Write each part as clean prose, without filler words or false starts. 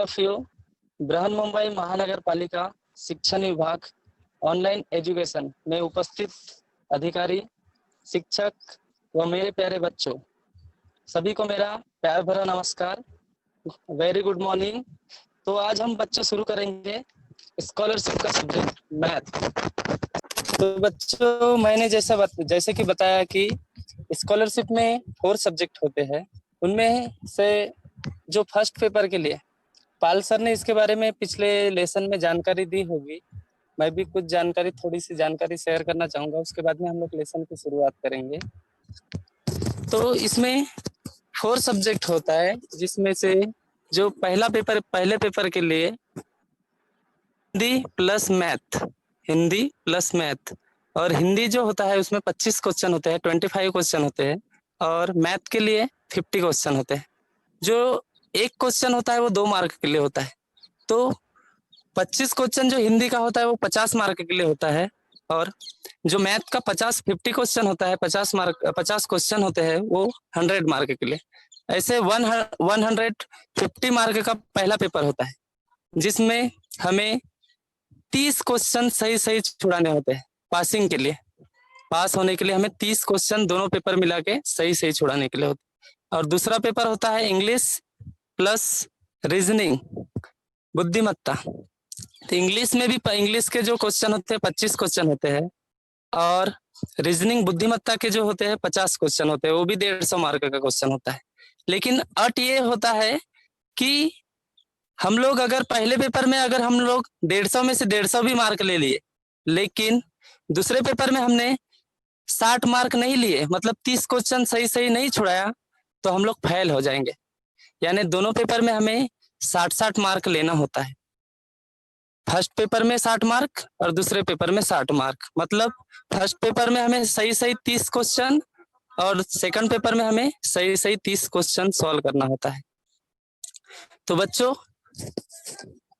Of you. Brihan Mumbai महानगर पालिका शिक्षण विभाग ऑनलाइन एजुकेशन में उपस्थित अधिकारी, शिक्षक व मेरे प्यारे बच्चों, सभी को मेरा प्यार भरा नमस्कार। Very good morning. तो आज हम बच्चों शुरू करेंगे स्कॉलरशिप का सब्जेक्ट मैथ। तो बच्चों, मैंने जैसे कि बताया कि स्कॉलरशिप में 4 सब्जेक्ट होते हैं। उनमें से जो फर्स्ट पेपर के लिए पाल सर ने इसके बारे में पिछले लेसन में जानकारी दी होगी। मैं भी कुछ थोड़ी सी जानकारी शेयर करना चाहूंगा, उसके बाद में हम लोग लेसन की शुरुआत करेंगे। तो इसमें 4 सब्जेक्ट होता है, जिसमें से जो पहले पेपर के लिए हिंदी प्लस मैथ, और हिंदी जो होता है उसमें 25 क्वेश्चन होते हैं, 25 क्वेश्चन होते हैं, और मैथ के लिए 50 क्वेश्चन होते हैं। जो एक क्वेश्चन होता है वो 2 मार्क के लिए होता है। तो 25 क्वेश्चन जो हिंदी का होता है वो 50 मार्क के लिए होता है, और जो मैथ का 50 क्वेश्चन होता है, 50 क्वेश्चन होते हैं, वो 100 मार्क के लिए। ऐसे 150 मार्क का पहला पेपर होता है, जिसमें हमें 30 क्वेश्चन सही छुड़ाने होते हैं। पासिंग के लिए, पास होने के लिए हमें 30 क्वेश्चन दोनों पेपर मिला के सही छुड़ाने के लिए होते हैं। और दूसरा पेपर होता है इंग्लिश प्लस रीजनिंग, बुद्धिमत्ता। तो इंग्लिश में भी इंग्लिश के जो क्वेश्चन होते हैं 25 क्वेश्चन होते हैं, और रीजनिंग बुद्धिमत्ता के जो होते हैं 50 क्वेश्चन होते हैं, वो भी 150 मार्क का क्वेश्चन होता है। लेकिन अट ये होता है कि हम लोग अगर पहले पेपर में अगर हम लोग 150 में से 150 भी मार्क ले लिए, लेकिन दूसरे पेपर में हमने 60 मार्क नहीं लिए, मतलब 30 क्वेश्चन सही नहीं छुड़ाया, तो हम लोग फेल हो जाएंगे। यानी दोनों पेपर में हमें 60 मार्क लेना होता है। फर्स्ट पेपर में 60 मार्क और दूसरे पेपर में 60 मार्क। मतलब फर्स्ट पेपर में हमें सही 30 क्वेश्चन, और सेकंड पेपर में हमें सही 30 क्वेश्चन सॉल्व करना होता है। तो बच्चों,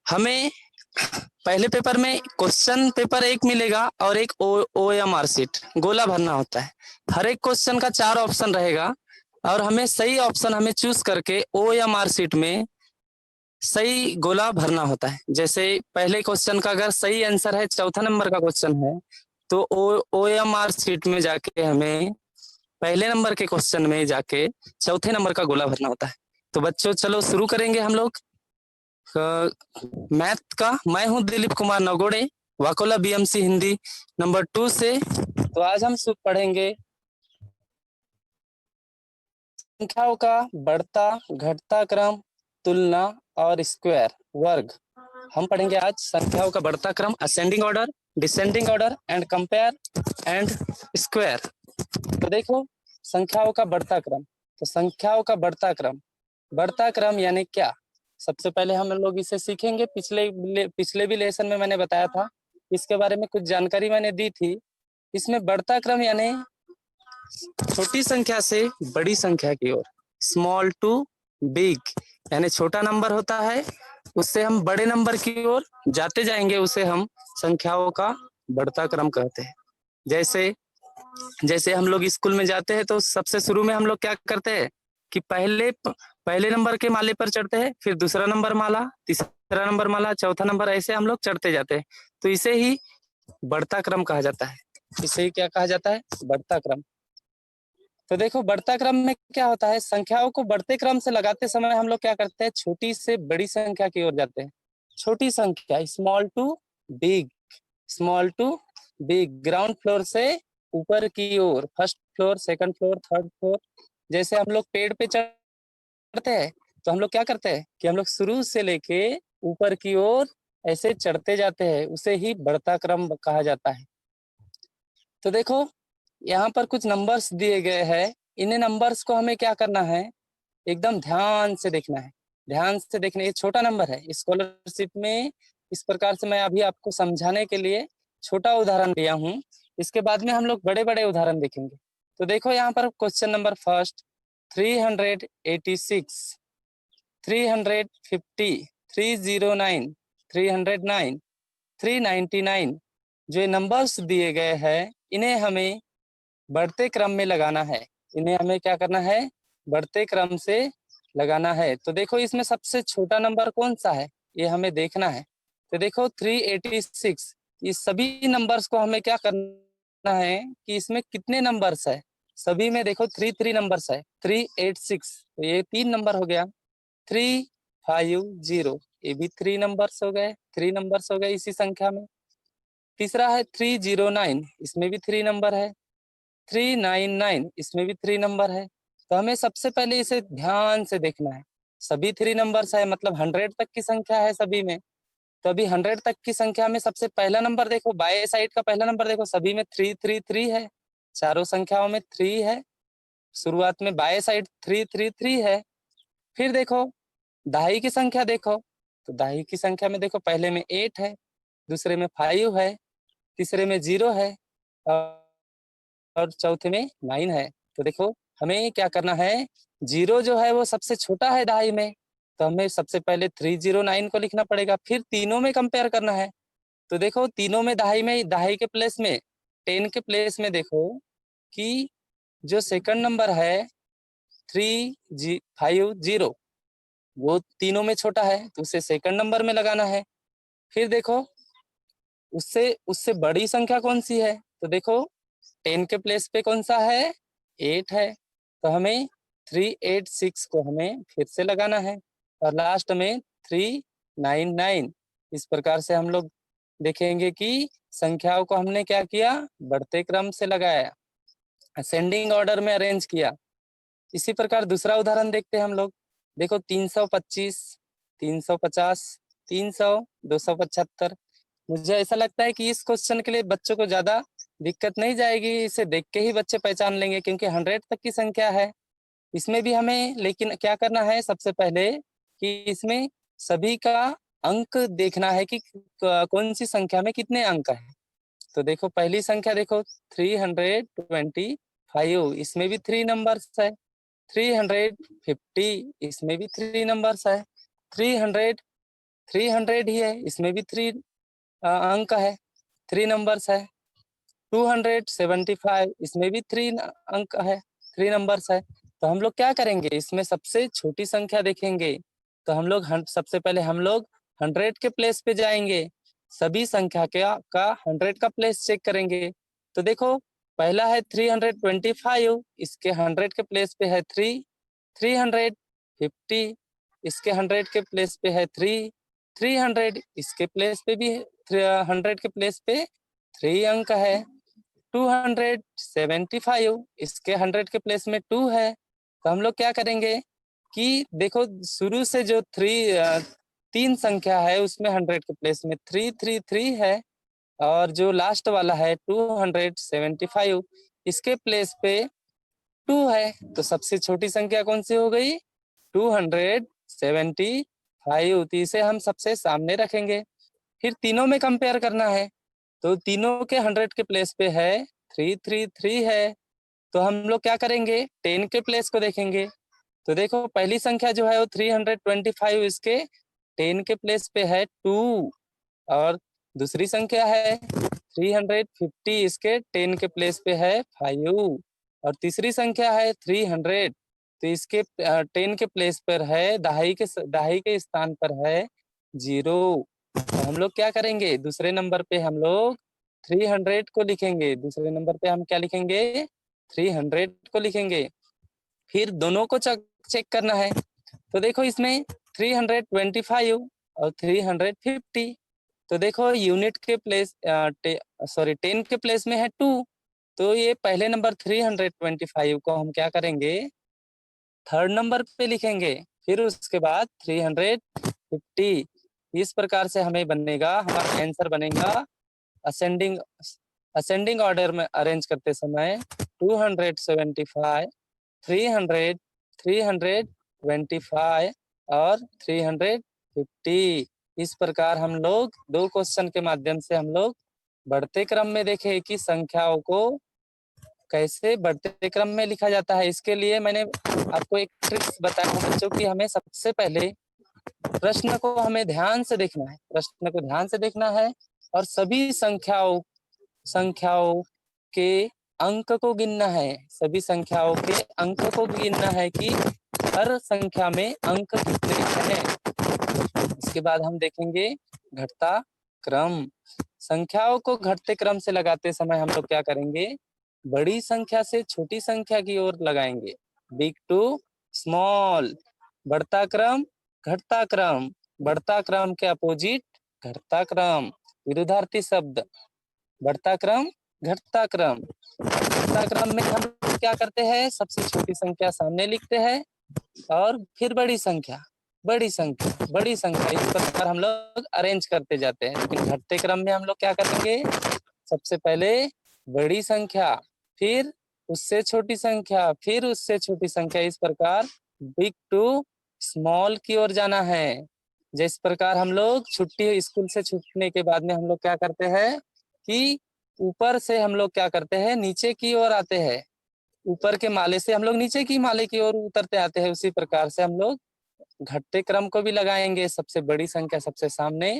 हमें पहले पेपर में क्वेश्चन पेपर 1 मिलेगा और एक OMR शीट गोला भरना होता है। हर एक क्वेश्चन का 4 ऑप्शन रहेगा, और हमें सही ऑप्शन हमें चूज करके OMR शीट में सही गोला भरना होता है। जैसे पहले क्वेश्चन का अगर सही आंसर है, चौथा नंबर का क्वेश्चन है, तो OMR शीट में जाके हमें पहले नंबर के क्वेश्चन में जाके चौथे नंबर का गोला भरना होता है। तो बच्चों, चलो शुरू करेंगे हम लोग मैथ का। मैं हूं दिलीप कुमार नगोड़े, वाकोला BMC हिंदी नंबर 2 से। तो आज हम पढ़ेंगे संख्याओं का बढ़ता घटता क्रम, तुलना और स्क्वायर वर्ग। हम पढ़ेंगे आज संख्याओं का बढ़ता क्रम, ascending order, descending order, and compare and square. तो देखो, संख्याओं का बढ़ता क्रम। तो संख्याओं का बढ़ता क्रम यानी क्या? सबसे पहले हम लोग इसे सीखेंगे। पिछले भी लेसन में मैंने बताया था, इसके बारे में कुछ जानकारी मैंने दी थी। इसमें बढ़ता क्रम यानी छोटी संख्या से बड़ी संख्या की ओर, स्मॉल टू बिग, यानी छोटा नंबर होता है, उससे हम बड़े नंबर की ओर जाते जाएंगे, उसे हम संख्याओं का बढ़ता क्रम कहते हैं। जैसे हम लोग स्कूल में जाते हैं, तो सबसे शुरू में हम लोग क्या करते हैं कि पहले नंबर के माले पर चढ़ते हैं, फिर दूसरा नंबर माला, तीसरा नंबर माला, चौथा नंबर, ऐसे हम लोग चढ़ते जाते हैं। तो इसे ही बढ़ता क्रम कहा जाता है। इसे ही क्या कहा जाता है? बढ़ता क्रम। तो देखो, बढ़ता क्रम में क्या होता है, संख्याओं को बढ़ते क्रम से लगाते समय हम लोग क्या करते हैं, छोटी से बड़ी संख्या की ओर जाते हैं। छोटी संख्या, small to big, ground floor से ऊपर की ओर, first floor, second floor, third floor. जैसे हम लोग पेड़ पे चढ़ते हैं, तो हम लोग क्या करते हैं कि हम लोग शुरू से लेके ऊपर की ओर ऐसे चढ़ते जाते हैं, उसे ही बढ़ता क्रम कहा जाता है। तो देखो, यहाँ पर कुछ नंबर्स दिए गए हैं। इन्हें नंबर्स को हमें क्या करना है, एकदम ध्यान से देखना है। ये छोटा नंबर है। स्कॉलरशिप में इस प्रकार से मैं अभी आपको समझाने के लिए छोटा उदाहरण दिया हूँ। इसके बाद में हम लोग बड़े बड़े उदाहरण देखेंगे। तो देखो, यहाँ पर क्वेश्चन नंबर फर्स्ट, 386, 350, 309, 309, 399, जो नंबर्स दिए गए हैं, इन्हें हमें बढ़ते क्रम में लगाना है। इन्हें हमें क्या करना है, बढ़ते क्रम से लगाना है। तो देखो इसमें सबसे छोटा नंबर कौन सा है, ये हमें देखना है। तो देखो 386, ये सभी नंबर्स को हमें क्या करना है कि इसमें कितने नंबर्स है, सभी में देखो 3 नंबर्स है। 386 तो ये 3 नंबर हो गया। 350 ये भी 3 नंबर्स हो गए, 3 नंबर्स हो गए इसी संख्या में। तीसरा है 309, इसमें भी 3 नंबर है। 399 इसमें भी 3 नंबर है। तो हमें सबसे पहले इसे ध्यान से देखना है। सभी 3 नंबर्स है, मतलब 100 तक की संख्या है सभी में। तो अभी 100 तक की संख्या में सबसे पहला नंबर देखो, बाएं साइड का पहला नंबर देखो, सभी में 333 है। चारों संख्याओं में 3 है। शुरुआत में बाएं साइड 333 है। फिर देखो दहाई की संख्या देखो, तो दहाई की संख्या में देखो पहले में 8 है, दूसरे में 5 है, तीसरे में 0 है और चौथे में 9 है। तो देखो हमें क्या करना है, 0 जो है वो सबसे छोटा है दहाई में, तो हमें सबसे पहले 309 को लिखना पड़ेगा। फिर तीनों में कंपेयर करना है। तो देखो तीनों में दहाई के प्लेस में 10 के प्लेस में देखो कि जो सेकंड नंबर है 350 वो तीनों में छोटा है, तो उसे सेकंड नंबर में लगाना है। फिर देखो उससे उससे बड़ी संख्या कौन सी है, तो देखो 10 के प्लेस पे कौन सा है, 8 है। तो हमें 386 को हमें फिर से लगाना है और लास्ट में 399। इस प्रकार से हम लोग देखेंगे कि संख्याओं को हमने क्या किया, बढ़ते क्रम से लगाया, असेंडिंग ऑर्डर में अरेंज किया। इसी प्रकार दूसरा उदाहरण देखते हैं हम लोग। देखो 325, 350, 300, 275। मुझे ऐसा लगता है कि इस क्वेश्चन के लिए बच्चों को ज्यादा दिक्कत नहीं जाएगी, इसे देख के ही बच्चे पहचान लेंगे क्योंकि 100 तक की संख्या है। इसमें भी हमें लेकिन क्या करना है, सबसे पहले कि इसमें सभी का अंक देखना है कि कौन सी संख्या में कितने अंक है। तो देखो पहली संख्या देखो 325, इसमें भी 3 नंबर्स है। 350 इसमें भी 3 नंबर्स है। 300 300 ही है, इसमें भी 3 अंक है, 3 नंबर्स है। 275 इसमें भी 3 अंक है, 3 नंबर्स है। तो हम लोग क्या करेंगे, इसमें सबसे छोटी संख्या देखेंगे। तो हम लोग सबसे पहले हम लोग 100 के प्लेस पे जाएंगे, सभी संख्या का 100 का प्लेस चेक करेंगे। तो देखो पहला है 325, इसके 100 के प्लेस पे है 3। 350 इसके 100 के प्लेस पे है 3। 300 इसके प्लेस पे भी 100 के प्लेस पे 3 अंक है। 275 इसके 100 के प्लेस में 2 है। तो हम लोग क्या करेंगे कि देखो शुरू से जो 3 संख्या है उसमें 100 के प्लेस में 333 है और जो लास्ट वाला है 275 इसके प्लेस पे 2 है। तो सबसे छोटी संख्या कौन सी हो गई, 275। तो इसे हम सबसे सामने रखेंगे। फिर तीनों में कंपेयर करना है। तो तीनों के 100 के प्लेस पे है 333 है। तो हम लोग क्या करेंगे, 10 के प्लेस को देखेंगे। तो देखो पहली संख्या जो है वो 325, इसके 10 के प्लेस पे है 2 और दूसरी संख्या है 350, इसके 10 के प्लेस पे है 5 और तीसरी संख्या है 300, तो इसके 10 के प्लेस पर है दहाई के स्थान पर है 0। तो हम लोग क्या करेंगे, दूसरे नंबर पे हम लोग 300 को लिखेंगे। दूसरे नंबर पे हम क्या लिखेंगे, 300 को लिखेंगे। फिर दोनों को चेक करना है। तो देखो इसमें 325 और 350। तो देखो यूनिट के प्लेस 10 के प्लेस में है 2। तो ये पहले नंबर 325 को हम क्या करेंगे, थर्ड नंबर पे लिखेंगे। फिर उसके बाद 350। इस प्रकार से हमें बनेगा, हमारा आंसर बनेगा असेंडिंग असेंडिंग ऑर्डर में अरेंज करते समय 275, 300, 325 और 350। इस प्रकार हम लोग 2 क्वेश्चन के माध्यम से हम लोग बढ़ते क्रम में देखे कि संख्याओं को कैसे बढ़ते क्रम में लिखा जाता है। इसके लिए मैंने आपको एक ट्रिक्स बताया बच्चों की, हमें सबसे पहले प्रश्न को हमें ध्यान से देखना है, प्रश्न को ध्यान से देखना है और सभी संख्याओं के अंक को गिनना है, सभी संख्याओं के अंक को गिनना है कि हर संख्या में अंक कितने हैं। इसके बाद हम देखेंगे घटता क्रम। संख्याओं को घटते क्रम से लगाते समय हम लोग क्या करेंगे, बड़ी संख्या से छोटी संख्या की ओर लगाएंगे, बिग टू स्मॉल। बढ़ता क्रम, घटता क्रम, बढ़ता क्रम के अपोजिट घटता क्रम। विरुद्धार्थी शब्द, बढ़ता क्रम, घटता क्रम। घटता क्रम में हम क्या करते हैं, सबसे छोटी संख्या सामने लिखते हैं और फिर बड़ी संख्या, बड़ी संख्या, बड़ी संख्या, इस प्रकार हम लोग अरेंज करते जाते हैं। लेकिन घटते क्रम में हम लोग क्या करेंगे, सबसे पहले बड़ी संख्या, फिर उससे छोटी संख्या, फिर उससे छोटी संख्या, इस प्रकार बिग टू स्मॉल की ओर जाना है। जिस प्रकार हम लोग छुट्टी, स्कूल से छूटने के बाद में हम लोग क्या करते हैं कि ऊपर से हम लोग क्या करते हैं, नीचे की ओर आते हैं। ऊपर के माले से हम लोग नीचे की माले की ओर उतरते आते हैं। उसी प्रकार से हम लोग घटते क्रम को भी लगाएंगे। सबसे बड़ी संख्या सबसे सामने,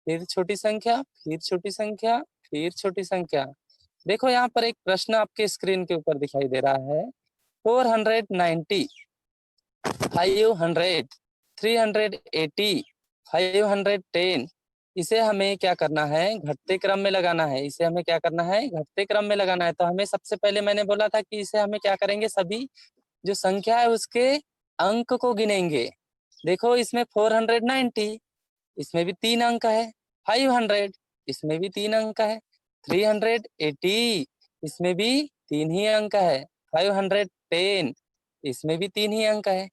फिर छोटी संख्या, फिर छोटी संख्या, फिर छोटी संख्या। देखो यहाँ पर एक प्रश्न आपके स्क्रीन के ऊपर दिखाई दे रहा है, 490, 500, 380, 510। इसे हमें क्या करना है, घटते क्रम में लगाना है। इसे हमें क्या करना है, घटते क्रम में लगाना है। तो हमें सबसे पहले मैंने बोला था कि इसे हमें क्या करेंगे, सभी जो संख्या है उसके अंक को गिनेंगे। देखो इसमें 490, इसमें भी 3 अंक है। 500, इसमें भी 3 अंक है। 380, इसमें भी 3 ही अंक है। 510, इसमें भी 3 ही अंक है।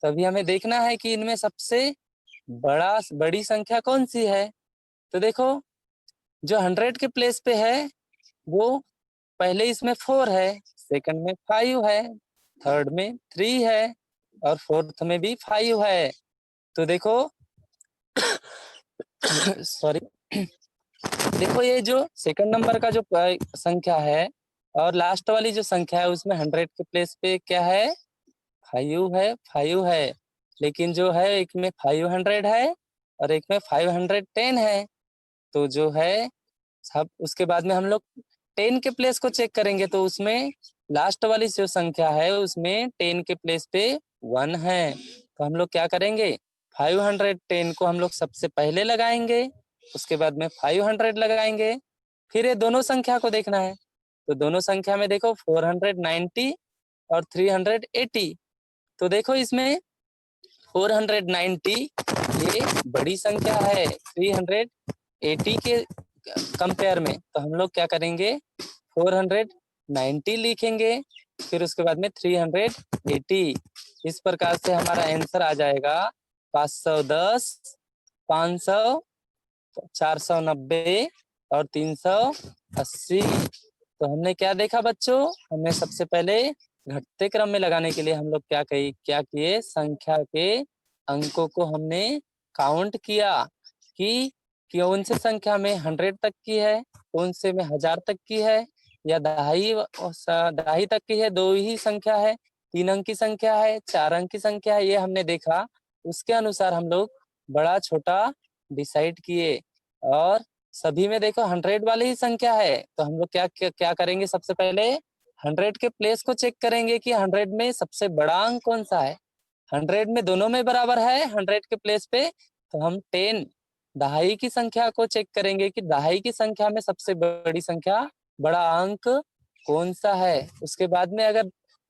तो अभी हमें देखना है कि इनमें सबसे बड़ी संख्या कौन सी है। तो देखो जो 100 के प्लेस पे है वो पहले इसमें 4 है, सेकंड में 5 है, थर्ड में 3 है और फोर्थ में भी 5 है। तो देखो सॉरी देखो ये जो सेकंड नंबर का जो संख्या है और लास्ट वाली जो संख्या है उसमें 100 के प्लेस पे क्या है, 5 है। लेकिन जो है एक में 500 है और एक में 510 है। तो जो है सब उसके बाद में हम लोग 10 के प्लेस को चेक करेंगे। तो उसमें लास्ट वाली जो संख्या है उसमें 10 के प्लेस पे 1 है। तो हम लोग क्या करेंगे, 510 को हम लोग सबसे पहले लगाएंगे, उसके बाद में 500 लगाएंगे, फिर ये दोनों संख्या को देखना है। तो दोनों संख्या में देखो 490 और 380। तो देखो इसमें 490 ये बड़ी संख्या है 380 के कंपेयर में। तो हम लोग क्या करेंगे, 490 लिखेंगे, फिर उसके बाद में 380। इस प्रकार से हमारा आंसर आ जाएगा 510, 500, 490 और 380। तो हमने क्या देखा बच्चों, हमने सबसे पहले घटते क्रम में लगाने के लिए हम लोग क्या किए, संख्या के अंकों को हमने काउंट किया कि कौन से संख्या में 100 तक की है, कौन से में 1000 तक की है, या दहाई तक की है। 2 ही संख्या है, 3 अंक की संख्या है, 4 अंक की संख्या है, ये हमने देखा। उसके अनुसार हम लोग बड़ा छोटा डिसाइड किए। और सभी में देखो 100 वाली ही संख्या है। तो हम लोग क्या करेंगे, सबसे पहले 100 के प्लेस को चेक करेंगे कि 100 में सबसे बड़ा अंक कौन सा है। 100 में दोनों में बराबर है 100 के प्लेस पे। तो हम 10 दहाई की संख्या को चेक करेंगे कि दहाई की संख्या में सबसे बड़ी संख्या, बड़ा अंक कौन सा है। उसके बाद में अगर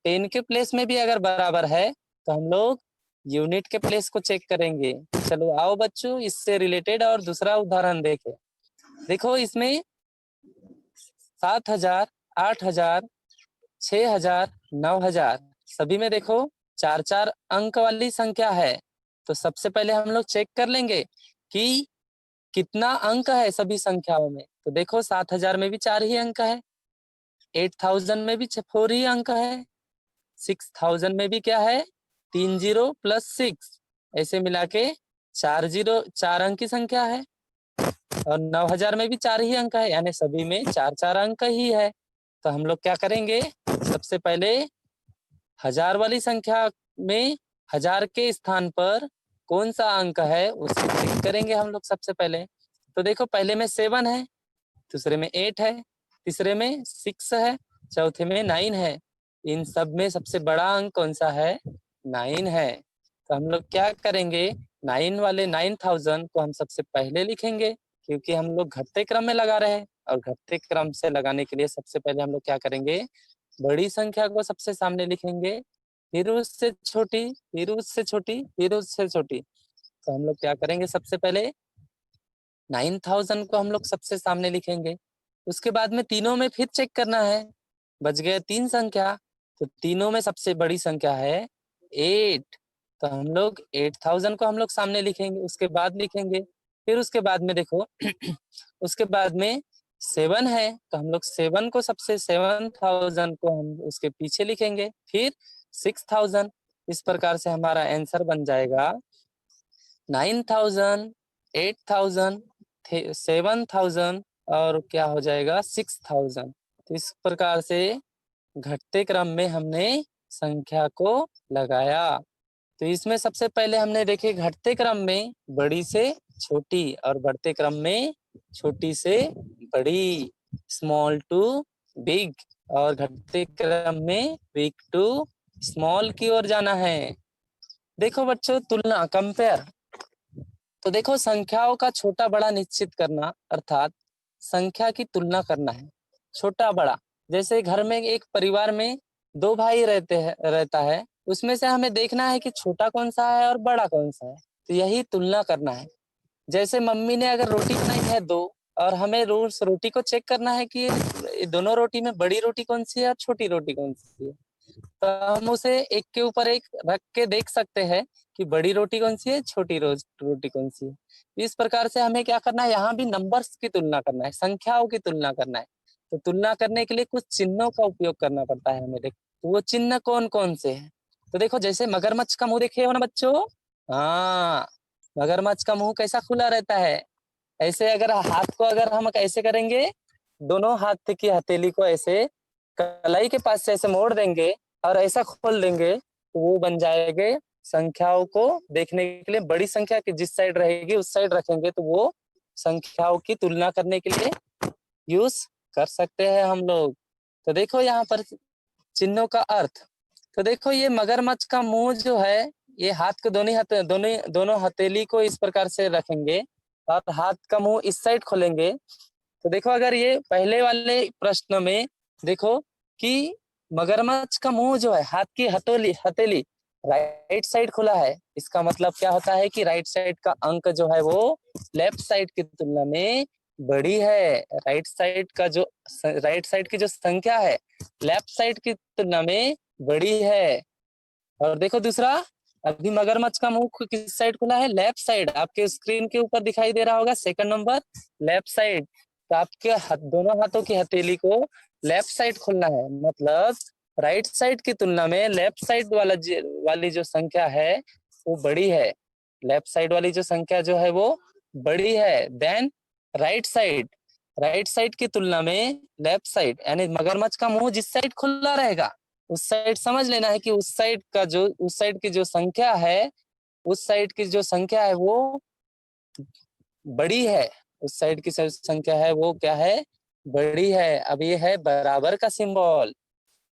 10 के प्लेस में भी अगर बराबर है तो हम लोग यूनिट के प्लेस को चेक करेंगे। चलो आओ बच्चों इससे रिलेटेड और दूसरा उदाहरण देखें। देखो इसमें 7000, 8000, 6000, 9000 सभी में देखो 4-4 अंक वाली संख्या है। तो सबसे पहले हम लोग चेक कर लेंगे कि कितना अंक है सभी संख्याओं में। तो देखो 7000 में भी 4 ही अंक है, 8000 में भी 4 ही अंक है, 6000 में भी क्या है, 3 जीरो प्लस 6, ऐसे मिला के 4 अंक की संख्या है। और 9000 में भी 4 ही अंक है, यानी सभी में 4-4 अंक ही है। तो हम लोग क्या करेंगे, सबसे पहले 1000 वाली संख्या में 1000 के स्थान पर कौन सा अंक है उसे चेक करेंगे हम लोग सबसे पहले। तो देखो पहले में 7 है, दूसरे में 8 है, तीसरे में 6 है, चौथे में 9 है। इन सब में सबसे बड़ा अंक कौन सा है, 9 है, तो हम लोग क्या करेंगे, 9 वाले 9000 को हम सबसे पहले लिखेंगे, क्योंकि हम लोग घटते क्रम में लगा रहे हैं, और घटते क्रम से लगाने के लिए सबसे पहले हम लोग क्या करेंगे, बड़ी संख्या को सबसे सामने लिखेंगे, फिर उससे छोटी, फिर उससे छोटी, फिर उससे छोटी। तो हम लोग क्या करेंगे, सबसे पहले 9000 को हम लोग सबसे सामने लिखेंगे, उसके बाद में तीनों में फिर चेक करना है, बच गए 3 संख्या, तो तीनों में सबसे बड़ी संख्या है 8, तो हम लोग 8000 को हम लोग सामने लिखेंगे, उसके बाद लिखेंगे, फिर उसके बाद में देखो उसके बाद में 7 है, तो हम लोग 7 को सबसे 7000 को हम उसके पीछे लिखेंगे, फिर 6000। इस प्रकार से हमारा आंसर बन जाएगा 9000, 8000, 7000 और क्या हो जाएगा 6000। तो इस प्रकार से घटते क्रम में हमने संख्या को लगाया। तो इसमें सबसे पहले हमने देखे घटते क्रम में बड़ी से छोटी, और बढ़ते क्रम में छोटी से बड़ी, स्मॉल टू बिग, और घटते क्रम में बिग टू स्मॉल की ओर जाना है। देखो बच्चों, तुलना, कंपेयर। तो देखो, संख्याओं का छोटा बड़ा निश्चित करना अर्थात संख्या की तुलना करना है, छोटा बड़ा। जैसे घर में एक परिवार में 2 भाई रहता है, उसमें से हमें देखना है कि छोटा कौन सा है और बड़ा कौन सा है, तो यही तुलना करना है। जैसे मम्मी ने अगर रोटी बनाई है 2, और हमें रोज रोटी को चेक करना है कि ये दोनों रोटी में बड़ी रोटी कौन सी है और छोटी रोटी कौन सी है, तो हम उसे एक के ऊपर एक रख के देख सकते हैं कि बड़ी रोटी कौन सी है, छोटी रोटी कौन सी है। इस प्रकार से हमें क्या करना है, यहाँ भी नंबर्स की तुलना करना है, संख्याओं की तुलना करना है। तो तुलना करने के लिए कुछ चिन्हों का उपयोग करना पड़ता है हमें। देखो, तो वो चिन्ह कौन कौन से हैं, तो देखो, जैसे मगरमच्छ का मुंह देखे हो ना बच्चों, हाँ, मगरमच्छ का मुंह कैसा खुला रहता है, ऐसे अगर हाथ को अगर हम कैसे करेंगे, दोनों हाथ की हथेली को ऐसे कलाई के पास से ऐसे मोड़ देंगे और ऐसा खोल देंगे, तो वो बन जाएंगे। संख्याओं को देखने के लिए बड़ी संख्या की जिस साइड रहेगी उस साइड रखेंगे, तो वो संख्याओं की तुलना करने के लिए यूज कर सकते हैं हम लोग। तो देखो यहाँ पर चिन्हों का अर्थ। तो देखो, ये मगरमच्छ का मुंह जो है, ये हाथ को दोनों हथेली को इस प्रकार से रखेंगे और हाथ का मुंह इस साइड खोलेंगे। तो देखो, अगर ये पहले वाले प्रश्न में देखो कि मगरमच्छ का मुंह जो है, हाथ की हथेली राइट साइड खुला है, इसका मतलब क्या होता है कि राइट साइड का अंक जो है वो लेफ्ट साइड की तुलना में बड़ी है। राइट साइड की जो संख्या है लेफ्ट साइड की तुलना में बड़ी है। और देखो दूसरा, अभी मगरमच्छ का मुंह किस साइड खुला है, लेफ्ट साइड। आपके स्क्रीन के ऊपर दिखाई दे रहा होगा सेकंड नंबर, लेफ्ट साइड। तो आपके दोनों हाथों की हथेली को लेफ्ट साइड खुलना है, मतलब राइट साइड की तुलना में लेफ्ट साइड वाली जो संख्या है वो बड़ी है। लेफ्ट साइड वाली जो संख्या जो है वो बड़ी है than right side. Right side की तुलना में लेफ्ट साइड, यानी मगरमच्छ का मुंह जिस साइड खुला रहेगा उस साइड समझ लेना है कि उस साइड की जो संख्या है, उस साइड की जो संख्या है वो बड़ी है। उस साइड की संख्या है वो क्या है, बड़ी है। अब ये है बराबर का सिंबल।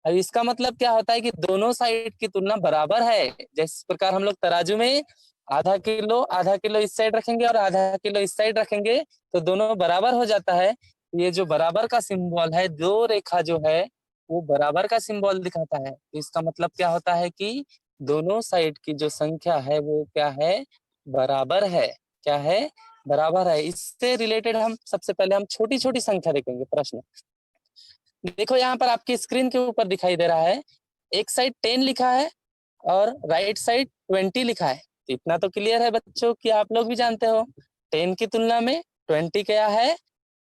अब इसका मतलब क्या होता है कि दोनों साइड की तुलना बराबर है। जिस प्रकार हम लोग तराजू में आधा किलो इस साइड रखेंगे और आधा किलो इस साइड रखेंगे तो दोनों बराबर हो जाता है। ये जो बराबर का सिंबल है, दो रेखा जो है वो बराबर का सिंबल दिखाता है। तो इसका मतलब क्या होता है कि दोनों साइड की जो संख्या है वो क्या है, बराबर है। क्या है, बराबर है। इससे रिलेटेड हम सबसे पहले हम छोटी छोटी संख्या देखेंगे। प्रश्न देखो, यहाँ पर आपकी स्क्रीन के ऊपर दिखाई दे रहा है, एक साइड 10 लिखा है और राइट साइड 20 लिखा है। तो इतना तो क्लियर है बच्चों कि आप लोग भी जानते हो 10 की तुलना में 20 क्या है,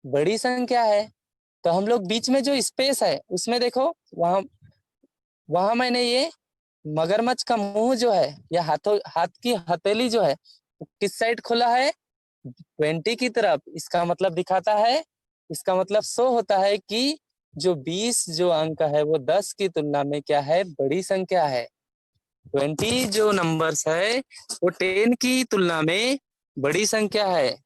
बड़ी संख्या है। तो हम लोग बीच में जो स्पेस है उसमें देखो, वहां वहां मैंने ये मगरमच्छ का मुंह जो है या हाथ की हथेली जो है किस साइड खुला है, 20 की तरफ। इसका मतलब दिखाता है, इसका मतलब शो होता है कि जो 20 जो अंक है वो 10 की तुलना में क्या है, बड़ी संख्या है। 20 जो नंबर्स है वो 10 की तुलना में बड़ी संख्या है।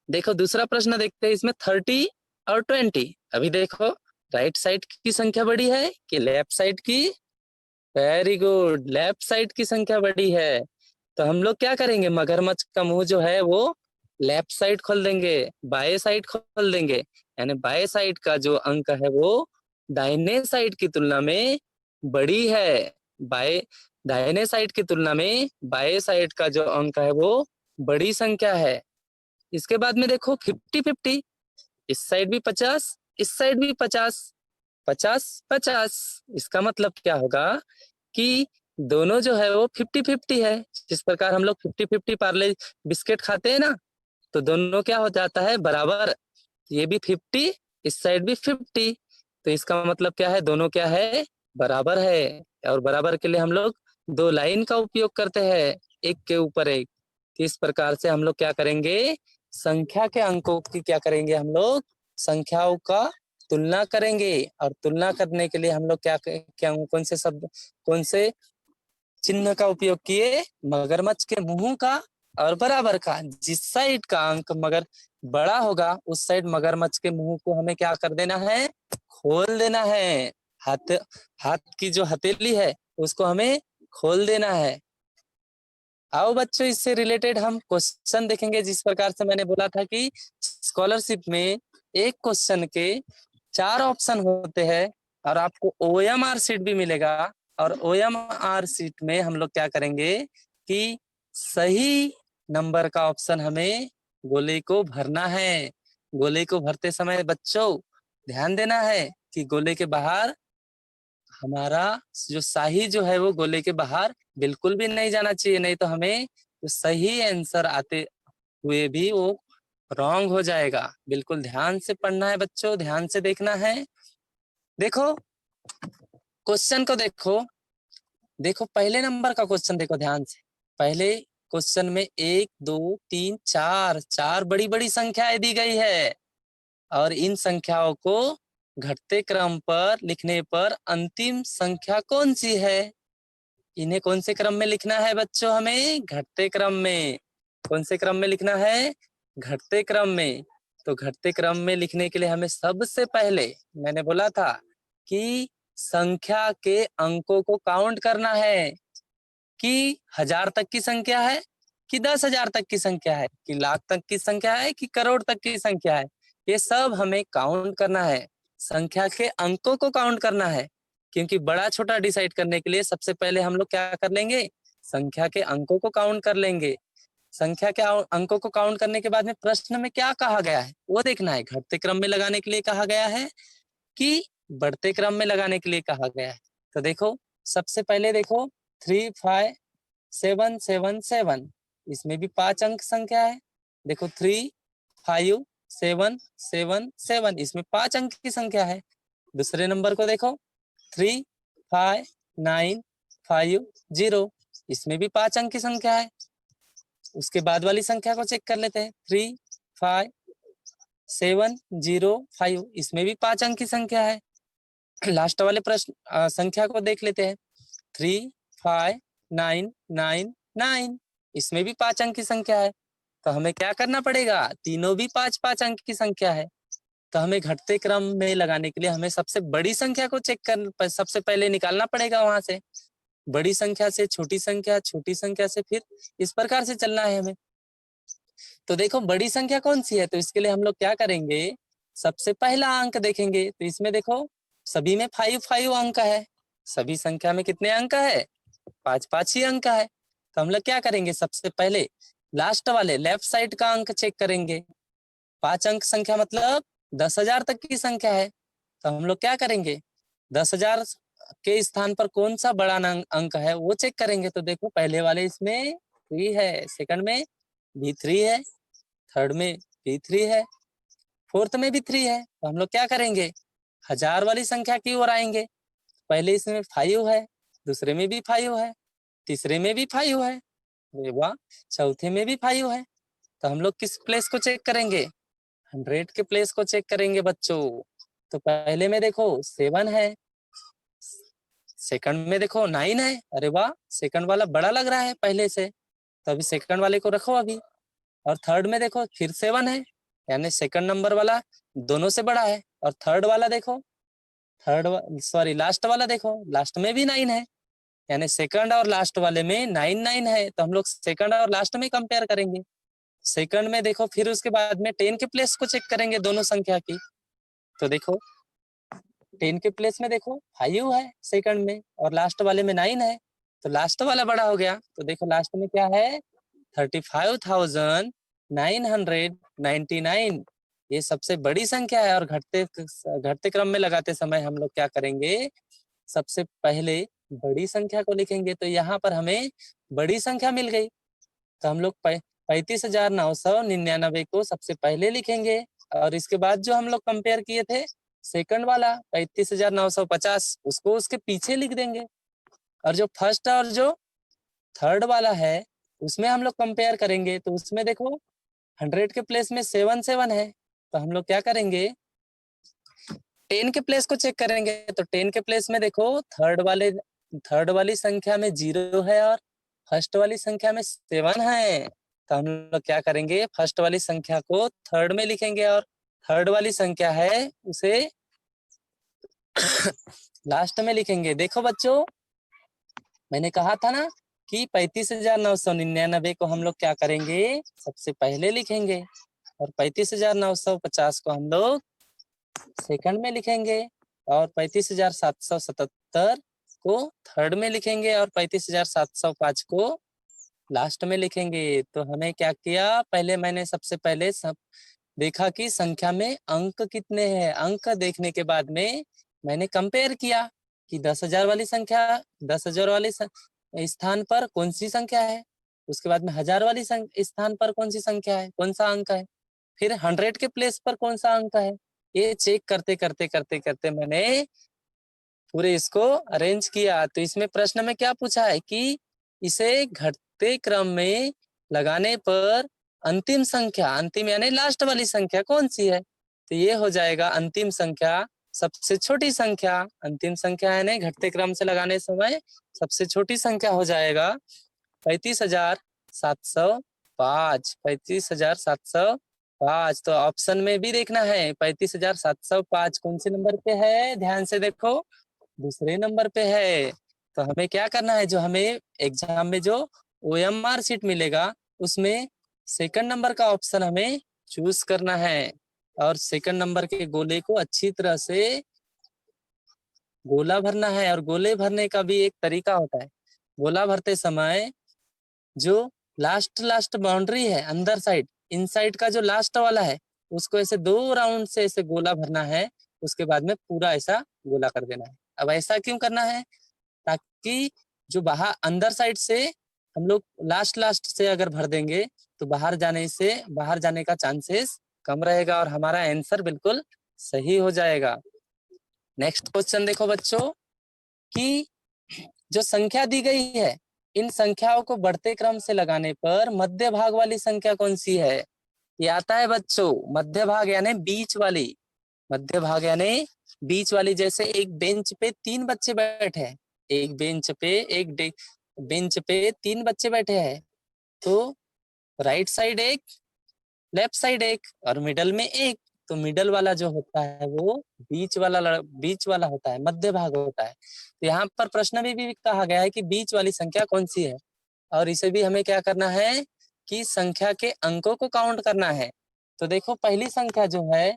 देखो दूसरा प्रश्न देखते हैं, इसमें 30 और 20। अभी देखो, राइट साइड की संख्या बड़ी है कि लेफ्ट साइड की, वेरी गुड, लेफ्ट साइड की संख्या बड़ी है। तो हम लोग क्या करेंगे, मगरमच्छ का मुंह जो है वो लेफ्ट साइड खोल देंगे, बाएं साइड खोल देंगे, यानी बाएं साइड का जो अंक है वो दाहिने साइड की तुलना में बड़ी है। बाएं दाहिने साइड की तुलना में बाएं साइड का जो अंक है वो बड़ी संख्या है। इसके बाद में देखो 50-50, इस साइड भी 50, इस साइड भी 50, 50-50। इसका मतलब क्या होगा कि दोनों जो है वो 50-50 है। जिस प्रकार हम लोग 50-50 पार्ले बिस्किट खाते हैं ना, तो दोनों क्या हो जाता है, बराबर। ये भी 50, इस साइड भी 50। तो इसका मतलब क्या है, दोनों क्या है, बराबर है। और बराबर के लिए हम लोग दो लाइन का उपयोग करते हैं, एक के ऊपर एक। तो इस प्रकार से हम लोग क्या करेंगे, संख्या के अंकों की क्या करेंगे, हम लोग संख्याओं का तुलना करेंगे। और तुलना करने के लिए हम लोग क्या कौन से शब्द, कौन से चिन्ह का उपयोग किए, मगरमच्छ के मुंह का और बराबर का। जिस साइड का अंक मगर बड़ा होगा उस साइड मगरमच्छ के मुंह को हमें क्या कर देना है, खोल देना है। हाथ हाथ की जो हथेली है उसको हमें खोल देना है। आओ बच्चों, इससे रिलेटेड हम क्वेश्चन देखेंगे। जिस प्रकार से मैंने बोला था कि स्कॉलरशिप में एक क्वेश्चन के 4 ऑप्शन होते हैं और आपको OMR सीट भी मिलेगा। और OMR सीट में हम लोग क्या करेंगे कि सही नंबर का ऑप्शन हमें गोले को भरना है। गोले को भरते समय बच्चों ध्यान देना है कि गोले के बाहर हमारा जो शाही जो है वो गोले के बाहर बिल्कुल भी नहीं जाना चाहिए, नहीं तो हमें जो सही आंसर आते हुए भी वो रॉन्ग हो जाएगा। बिल्कुल ध्यान से पढ़ना है बच्चों, ध्यान से देखना है। देखो क्वेश्चन को देखो, देखो पहले नंबर का क्वेश्चन देखो ध्यान से। पहले क्वेश्चन में 1 2 3 4 4 बड़ी बड़ी संख्याएं दी गई है और इन संख्याओं को घटते क्रम पर लिखने पर अंतिम संख्या कौन सी है। इन्हें कौन से क्रम में लिखना है बच्चों, हमें घटते क्रम में। कौन से क्रम में लिखना है, घटते क्रम में। तो घटते क्रम में लिखने के लिए हमें सबसे पहले मैंने बोला था कि संख्या के अंकों को काउंट करना है कि 1000 तक की संख्या है कि 10,000 तक की संख्या है कि लाख तक की संख्या है कि करोड़ तक की संख्या है। ये सब हमें काउंट करना है, संख्या के अंकों को काउंट करना है। क्योंकि बड़ा छोटा डिसाइड करने के लिए सबसे पहले हम लोग क्या कर लेंगे, संख्या के अंकों को काउंट कर लेंगे। संख्या के अंकों को काउंट करने के बाद में प्रश्न में क्या कहा गया है वो देखना है। घटते क्रम में लगाने के लिए कहा गया है कि बढ़ते क्रम में लगाने के लिए कहा गया है। तो देखो सबसे पहले देखो 35777, इसमें भी 5 अंक संख्या है। देखो 35777, इसमें 5 अंक की संख्या है। दूसरे नंबर को देखो 35950, इसमें भी 5 अंक की संख्या है। उसके बाद वाली संख्या को चेक कर लेते हैं 35705, इसमें भी 5 अंक की संख्या है। लास्ट वाले प्रश्न संख्या को देख लेते हैं 35999, इसमें भी 5 अंक की संख्या है। तो हमें क्या करना पड़ेगा, तीनों भी 5-5 अंक की संख्या है। तो हमें घटते क्रम में लगाने के लिए हमें सबसे बड़ी संख्या को चेक कर सबसे पहले निकालना पड़ेगा वहां से। बड़ी संख्या से छोटी संख्या, छोटी संख्या से फिर इस प्रकार से चलना है हमें। तो देखो बड़ी संख्या कौन सी है, तो इसके लिए हम लोग क्या करेंगे, सबसे पहला अंक देखेंगे। तो इसमें देखो सभी में 5 अंक है। सभी संख्या में कितने अंक है, 5 ही अंक है। तो हम लोग क्या करेंगे, सबसे पहले लास्ट वाले लेफ्ट साइड का अंक चेक करेंगे। 5 अंक संख्या मतलब 10,000 तक की संख्या है। तो हम लोग क्या करेंगे, 10,000 के स्थान पर कौन सा बड़ा अंक है वो चेक करेंगे। तो देखो पहले वाले इसमें 3 है, सेकंड में भी 3 है, थर्ड में भी 3 है, फोर्थ में भी 3 है। तो हम लोग क्या करेंगे, 1000 वाली संख्या की ओर आएंगे। पहले इसमें 5 है, दूसरे में भी 5 है, तीसरे में भी 5 है, वाह, चौथे में भी 5 है। तो हम लोग किस प्लेस को चेक करेंगे, 100 के प्लेस को चेक करेंगे बच्चों। तो पहले में देखो 7 है, सेकंड में देखो 9 है। अरे वाह, सेकंड वाला बड़ा लग रहा है पहले से, तो अभी सेकंड वाले को रखो अभी। और थर्ड में देखो फिर 7 है, यानी सेकंड नंबर वाला दोनों से बड़ा है। और थर्ड वाला देखो, थर्ड सॉरी लास्ट वाला देखो, लास्ट में भी 9 है। यानी सेकंड और लास्ट वाले में 9 है, तो हम लोग सेकंड और लास्ट में कंपेयर करेंगे। सेकंड में देखो, फिर उसके बाद में 10 के प्लेस को चेक करेंगे दोनों संख्या की। तो देखो 10 के प्लेस में देखो 5 है सेकंड में, और लास्ट वाले में 9 है, तो लास्ट वाला बड़ा हो गया। तो देखो लास्ट में क्या है, 35,999। ये सबसे बड़ी संख्या है, और घटते घटते क्रम में लगाते समय हम लोग क्या करेंगे, सबसे पहले बड़ी संख्या को लिखेंगे। तो यहाँ पर हमें बड़ी संख्या मिल गई, तो हम लोग 35,999 को सबसे पहले लिखेंगे, और इसके बाद जो हम लोग कंपेयर किए थे सेकंड वाला 35,950, उसको उसके पीछे लिख देंगे। और जो फर्स्ट और जो थर्ड वाला है उसमें हम लोग कंपेयर करेंगे, तो उसमें देखो 100 के प्लेस में 7 है, तो हम लोग क्या करेंगे, 10 के प्लेस को चेक करेंगे। तो 10 के प्लेस में देखो थर्ड वाली संख्या में 0 है, और फर्स्ट वाली संख्या में 7 है, तो हम लोग क्या करेंगे, फर्स्ट वाली संख्या को थर्ड में लिखेंगे, और थर्ड वाली संख्या है उसे लास्ट में लिखेंगे। देखो बच्चों, मैंने कहा था ना कि 35,999 को हम लोग क्या करेंगे, सबसे पहले लिखेंगे, और 35,950 को हम लोग सेकंड में लिखेंगे, और 35,777 को थर्ड में लिखेंगे, और 35,705 को लास्ट में लिखेंगे। तो हमें क्या किया, पहले मैंने सबसे पहले सब देखा कि संख्या में अंक कितने हैं। अंक देखने के बाद में मैंने कंपेयर किया कि 10,000 वाली संख्या, 10,000 वाले स्थान पर कौन सी संख्या है, उसके बाद में 1000 वाली स्थान पर कौन सी संख्या है, कौन सा अंक है, फिर 100 के प्लेस पर कौन सा अंक है। ये चेक करते करते करते करते मैंने पूरे इसको अरेंज किया। तो इसमें प्रश्न में क्या पूछा है कि इसे घटते क्रम में लगाने पर अंतिम संख्या, अंतिम यानी लास्ट वाली संख्या कौन सी है, तो ये हो जाएगा अंतिम संख्या सबसे छोटी संख्या। अंतिम संख्या यानी घटते क्रम से लगाने समय सबसे छोटी संख्या हो जाएगा 35,705। 35,705, तो ऑप्शन में भी देखना है 35,705 कौन से नंबर पे है, ध्यान से देखो, दूसरे नंबर पे है। तो हमें क्या करना है, जो हमें एग्जाम में जो OMR शीट मिलेगा उसमें सेकंड नंबर का ऑप्शन हमें चूज करना है, और सेकंड नंबर के गोले को अच्छी तरह से गोला भरना है। और गोले भरने का भी एक तरीका होता है, गोला भरते समय जो लास्ट लास्ट बाउंड्री है अंदर साइड, इनसाइड का जो लास्ट वाला है उसको ऐसे 2 राउंड से ऐसे गोला भरना है, उसके बाद में पूरा ऐसा गोला कर देना है। अब ऐसा क्यों करना है, ताकि जो बाहर अंदर साइड से हम लोग लास्ट लास्ट से अगर भर देंगे तो बाहर जाने का चांसेस कम रहेगा, और हमारा आंसर बिल्कुल सही हो जाएगा। नेक्स्ट क्वेश्चन देखो बच्चों, कि जो संख्या दी गई है इन संख्याओं को बढ़ते क्रम से लगाने पर मध्य भाग वाली संख्या कौन सी है। ये आता है बच्चों, मध्य भाग यानी बीच वाली, मध्य भाग यानी बीच वाली। जैसे एक बेंच पे 3 बच्चे बैठे हैं, एक बेंच पे 3 बच्चे बैठे हैं, तो राइट साइड एक, लेफ्ट साइड एक, और मिडल में एक। तो मिडल वाला जो होता है वो बीच वाला होता है, मध्य भाग होता है। तो यहाँ पर प्रश्न में भी कहा गया है कि बीच वाली संख्या कौन सी है, और इसे भी हमें क्या करना है कि संख्या के अंकों को काउंट करना है। तो देखो पहली संख्या जो है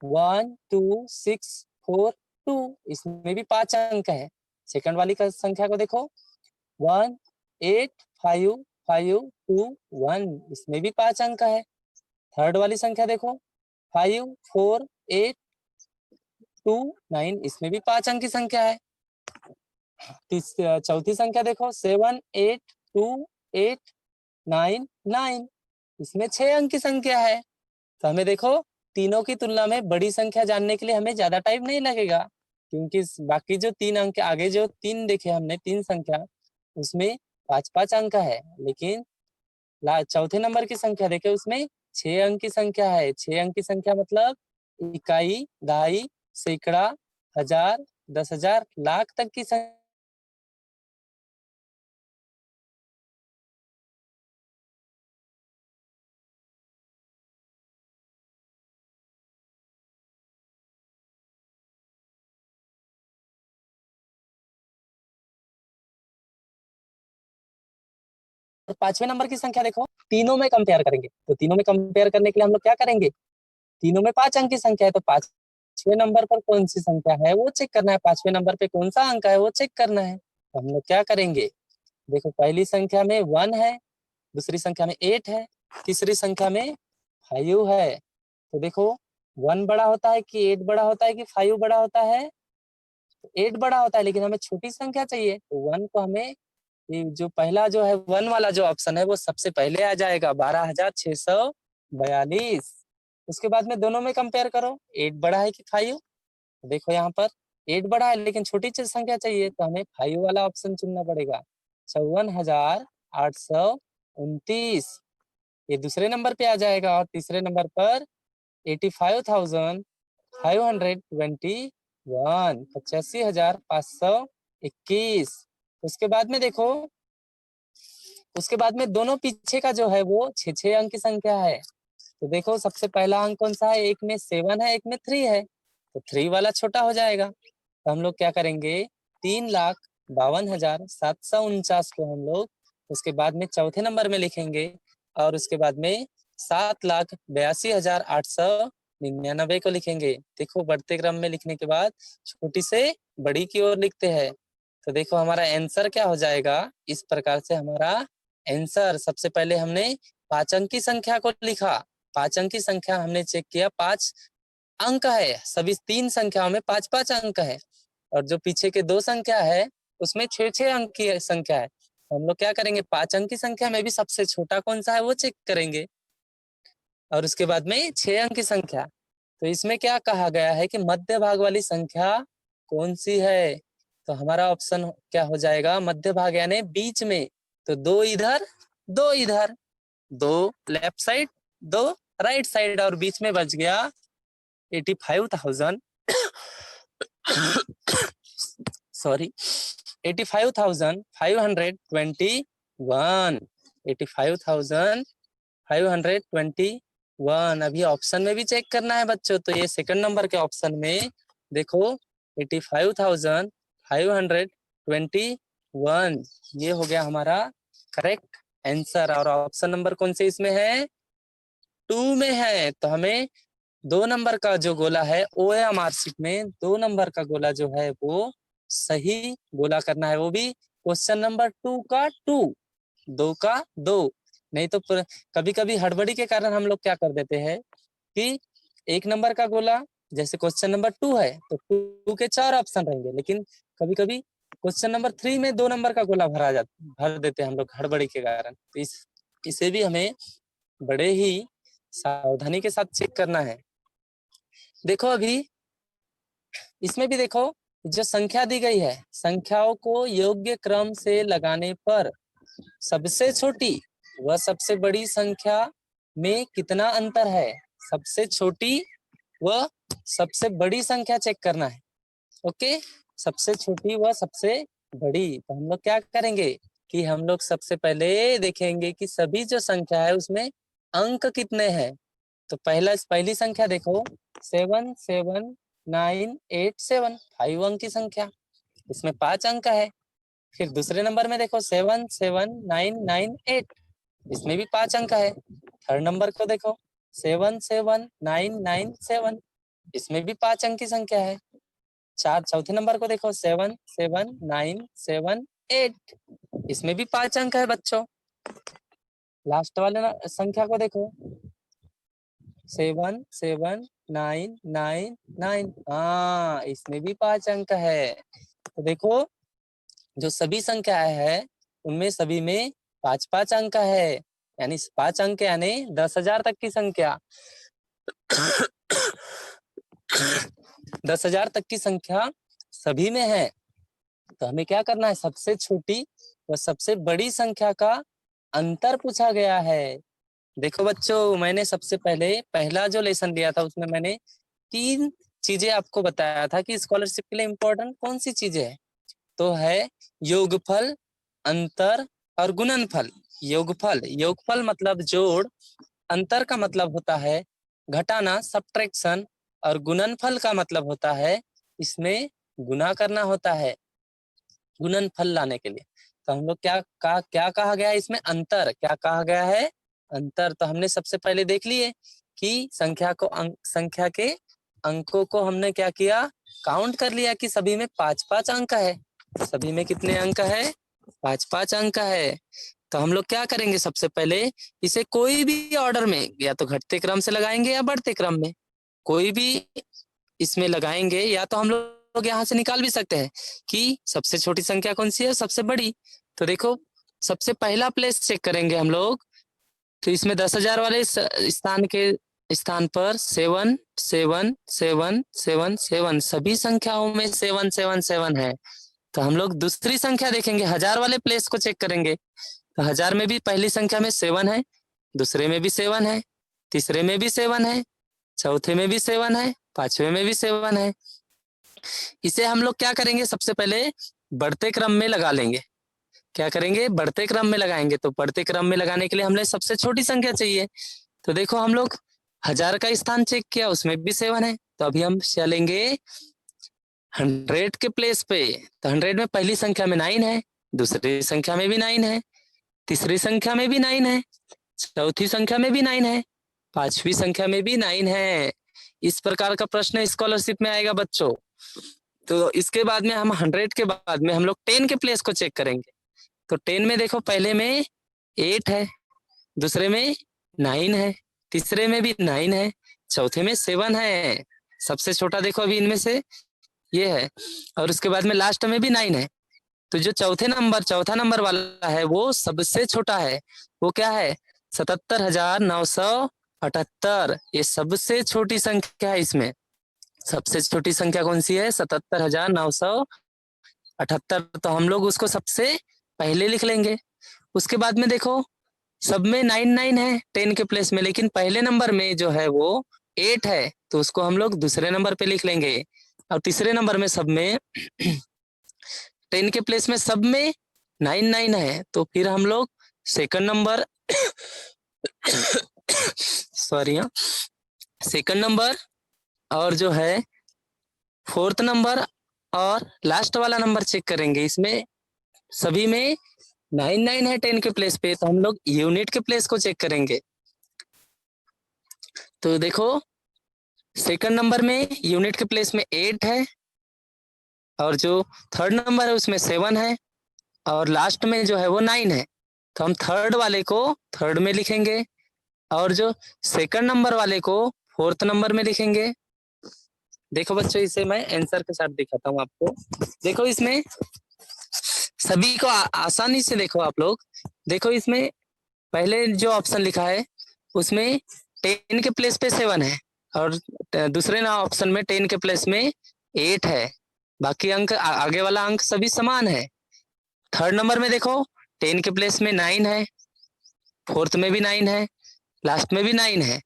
1 2 6 4 2, इसमें भी 5 अंक है। सेकंड वाली का संख्या को देखो 1 8 5 5 2 1, इसमें भी 5 अंक है। थर्ड वाली संख्या देखो 5 4 8 2 9, इसमें भी 5 अंक की संख्या है। चौथी संख्या देखो 7 8 2 8 9 9, इसमें 6 अंक की संख्या है। तो हमें देखो तीनों की तुलना में बड़ी संख्या जानने के लिए हमें ज्यादा टाइम नहीं लगेगा, क्योंकि बाकी जो 3 अंक आगे जो 3 देखे हमने 3 संख्या उसमें 5 5 अंक है, लेकिन चौथे नंबर की संख्या देखे उसमें 6 अंक की संख्या है। 6 अंक की संख्या मतलब इकाई, दहाई, सैकड़ा, हजार, 10,000, लाख तक की संख्या पांचवें नंबर की संख्या देखो, तीनों में कंपेयर करेंगे, तो तीनों में कंपेयर करने के लिए हम लोग क्या करेंगे, तीनों में 5 अंक की संख्या है, तो पांचवें नंबर पर कौन सी संख्या है वो चेक करना है, पांचवें नंबर पे कौन सा अंक है वो चेक करना है। तो हम लोग क्या करेंगे, देखो पहली संख्या में 1 है, दूसरी संख्या में 8 है, तीसरी संख्या में 5 है। तो देखो 1 बड़ा होता है कि 8 बड़ा होता है कि 5 बड़ा होता है, 8 बड़ा होता है, लेकिन हमें छोटी संख्या चाहिए, तो 1 को हमें, ये जो पहला जो है 1 वाला जो ऑप्शन है वो सबसे पहले आ जाएगा, 12,642। उसके बाद में दोनों में कंपेयर करो, 8 बड़ा है कि 5। देखो यहाँ पर 8 बड़ा है लेकिन छोटी चीज संख्या चाहिए, तो हमें 5 वाला ऑप्शन चुनना पड़ेगा। 54,829 ये दूसरे नंबर पे आ जाएगा, और तीसरे नंबर पर 85,521, 85,521। उसके बाद में देखो, उसके बाद में दोनों पीछे का जो है वो 6 अंक की संख्या है। तो देखो सबसे पहला अंक कौन सा है, एक में 7 है, एक में 3 है, तो 3 वाला छोटा हो जाएगा। तो हम लोग क्या करेंगे, 3,52,749 को हम लोग उसके बाद में चौथे नंबर में लिखेंगे, और उसके बाद में 7,82,899 को लिखेंगे। देखो बढ़ते क्रम में लिखने के बाद छोटी से बड़ी की ओर लिखते हैं। तो देखो हमारा आंसर क्या हो जाएगा, इस प्रकार से हमारा आंसर, सबसे पहले हमने 5 अंक की संख्या को लिखा, 5 अंक की संख्या हमने चेक किया, 5 अंक है, सभी 3 संख्याओं में 5-5 अंक है, और जो पीछे के 2 संख्या है उसमें 6-6 अंक की संख्या है। तो हम लोग क्या करेंगे, 5 अंक की संख्या में भी सबसे छोटा कौन सा है वो चेक करेंगे, और उसके बाद में 6 अंक की संख्या। तो इसमें क्या कहा गया है कि मध्य भाग वाली संख्या कौन सी है, तो हमारा ऑप्शन क्या हो जाएगा, मध्य भाग यानी बीच में, तो 2 इधर 2 इधर, 2 लेफ्ट साइड 2 राइट साइड, और बीच में बच गया 85,000 सॉरी 85,521, 85,521। अभी ऑप्शन में भी चेक करना है बच्चों, तो ये सेकंड नंबर के ऑप्शन में देखो 85,521 ये हो गया हमारा करेक्ट आंसर। और ऑप्शन नंबर कौन से इसमें है, 2 में है। तो हमें 2 नंबर का जो गोला है OMR शीट में 2 नंबर का गोला जो है वो सही गोला करना है, वो भी क्वेश्चन नंबर 2 का 2, 2 का 2। नहीं तो कभी कभी हड़बड़ी के कारण हम लोग क्या कर देते हैं कि 1 नंबर का गोला, जैसे क्वेश्चन नंबर 2 है तो 2 के 4 ऑप्शन रहेंगे, लेकिन कभी कभी क्वेश्चन नंबर 3 में 2 नंबर का गोला भर देते हैं हम लोग हड़बड़ी के कारण। तो इसे भी हमें बड़े ही सावधानी के साथ चेक करना है। देखो अभी इसमें भी देखो, जो संख्या दी गई है, संख्याओं को योग्य क्रम से लगाने पर सबसे छोटी व सबसे बड़ी संख्या में कितना अंतर है, सबसे छोटी व सबसे बड़ी संख्या चेक करना है। ओके, सबसे छोटी व सबसे बड़ी, तो हम लोग क्या करेंगे कि हम लोग सबसे पहले देखेंगे कि सभी जो संख्या है उसमें अंक कितने हैं। तो पहली संख्या देखो 77987, 5 अंक की संख्या, इसमें 5 अंक है। फिर दूसरे नंबर में देखो 77998, इसमें भी 5 अंक है। थर्ड नंबर को देखो 77997, इसमें भी 5 अंक की संख्या है। चौथे नंबर को देखो 77978, इसमें भी 5 अंक है बच्चों। लास्ट वाले संख्या को देखो 77999, हाँ इसमें भी 5 अंक है। तो देखो जो सभी संख्या है उनमें सभी में 5-5 अंक है, यानी 5 अंक यानी 10,000 तक की संख्या 10,000 तक की संख्या सभी में है। तो हमें क्या करना है, सबसे छोटी व सबसे बड़ी संख्या का अंतर पूछा गया है। देखो बच्चों, मैंने सबसे पहले पहला जो लेसन दिया था उसमें मैंने 3 चीजें आपको बताया था कि स्कॉलरशिप के लिए इम्पोर्टेंट कौन सी चीजें है, तो है योगफल, अंतर और गुणनफल। योगफल मतलब जोड़, अंतर का मतलब होता है घटाना सब्ट्रैक्शन, और गुणनफल का मतलब होता है इसमें गुना करना होता है। गुणनफल लाने के लिए। तो हम लोग क्या कहा गया है इसमें, अंतर, क्या कहा गया है, अंतर। तो हमने सबसे पहले देख लिए कि संख्या के अंकों को हमने क्या किया, काउंट कर लिया कि सभी में 5-5 अंक है। सभी में कितने अंक है, 5-5 अंक है। तो हम लोग क्या करेंगे, सबसे पहले इसे कोई भी ऑर्डर में या तो घटते क्रम से लगाएंगे या बढ़ते क्रम में, कोई भी इसमें लगाएंगे, या तो हम लोग यहाँ से निकाल भी सकते हैं कि सबसे छोटी संख्या कौन सी है, सबसे बड़ी। तो देखो सबसे पहला प्लेस चेक करेंगे हम लोग, तो इसमें 10,000 वाले स्थान के स्थान पर 7 7 7 7 7 सभी संख्याओं में 7 7 7 है। तो हम लोग दूसरी संख्या देखेंगे, 1000 वाले प्लेस को चेक करेंगे, तो 1000 में भी पहली संख्या में 7 है, दूसरे में भी 7 है, तीसरे में भी 7 है, चौथे में भी 7 है, पांचवे में भी 7 है। इसे हम लोग क्या करेंगे, सबसे पहले बढ़ते क्रम में लगा लेंगे। क्या करेंगे, बढ़ते क्रम में लगाएंगे। तो बढ़ते क्रम में लगाने के लिए हमें सबसे छोटी संख्या चाहिए। तो देखो हम लोग 1000 का स्थान चेक किया, उसमें भी 7 है। तो अभी हम चलेंगे 100 के प्लेस पे। तो 100 में पहली संख्या में 9 है, दूसरी संख्या में भी 9 है, तीसरी संख्या में भी 9 है, चौथी संख्या में भी 9 है, पांचवी संख्या में भी 9 है। इस प्रकार का प्रश्न स्कॉलरशिप में आएगा बच्चों। तो इसके बाद में हम 100 के बाद में हम लोग 10 के प्लेस को चेक करेंगे। तो 10 में देखो पहले में 8 है, दूसरे में 9 है, तीसरे में भी 9 है, चौथे में 7 है। सबसे छोटा देखो अभी इनमें से ये है, और उसके बाद में लास्ट में भी 9 है। तो जो चौथा नंबर वाला है वो सबसे छोटा है। वो क्या है, 77,978। ये सबसे छोटी संख्या है। इसमें सबसे छोटी संख्या कौन सी है, 77,978। तो हम लोग उसको सबसे पहले लिख लेंगे। उसके बाद में देखो सब में 9 है 10 के प्लेस में, लेकिन पहले नंबर में जो है वो 8 है, तो उसको हम लोग दूसरे नंबर पे लिख लेंगे। और तीसरे नंबर में सब में 10 के प्लेस में सब में 9 है, तो फिर हम लोग second number sorry second number और जो है फोर्थ नंबर और लास्ट वाला नंबर चेक करेंगे। इसमें सभी में 9 है 10 के प्लेस पे, तो हम लोग यूनिट के प्लेस को चेक करेंगे। तो देखो सेकंड नंबर में यूनिट के प्लेस में 8 है, और जो थर्ड नंबर है उसमें 7 है, और लास्ट में जो है वो 9 है। तो हम थर्ड वाले को थर्ड में लिखेंगे, और जो सेकंड नंबर वाले को फोर्थ नंबर में लिखेंगे। देखो बच्चों इसे मैं आंसर के साथ दिखाता हूँ आपको। देखो इसमें सभी को आसानी से देखो आप लोग। देखो इसमें पहले जो ऑप्शन लिखा है उसमें 10 के प्लेस पे 7 है, और दूसरे ना ऑप्शन में 10 के प्लेस में 8 है। बाकी अंक आगे वाला अंक सभी समान है। थर्ड नंबर में देखो 10 के प्लेस में 9 है, फोर्थ में भी 9 है, लास्ट में भी 9 है।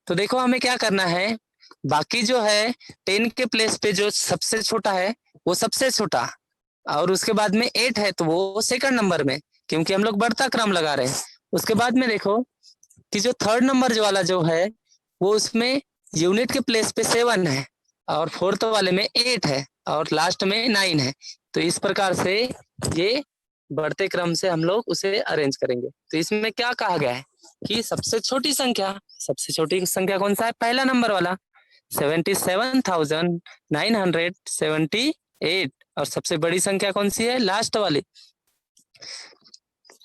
तो देखो हमें क्या करना है, बाकी जो है 10 के प्लेस पे जो सबसे छोटा है वो सबसे छोटा, और उसके बाद में 8 है तो वो सेकंड नंबर में, क्योंकि हम लोग बढ़ता क्रम लगा रहे हैं। उसके बाद में देखो कि जो थर्ड नंबर जो वाला जो है वो उसमें यूनिट के प्लेस पे 7 है, और फोर्थ वाले में 8 है, और लास्ट में 9 है। तो इस प्रकार से ये बढ़ते क्रम से हम लोग उसे अरेंज करेंगे। तो इसमें क्या कहा गया है कि सबसे छोटी संख्या कौन सा है, पहला नंबर वाला 77,978। और सबसे बड़ी संख्या कौन सी है, लास्ट वाली।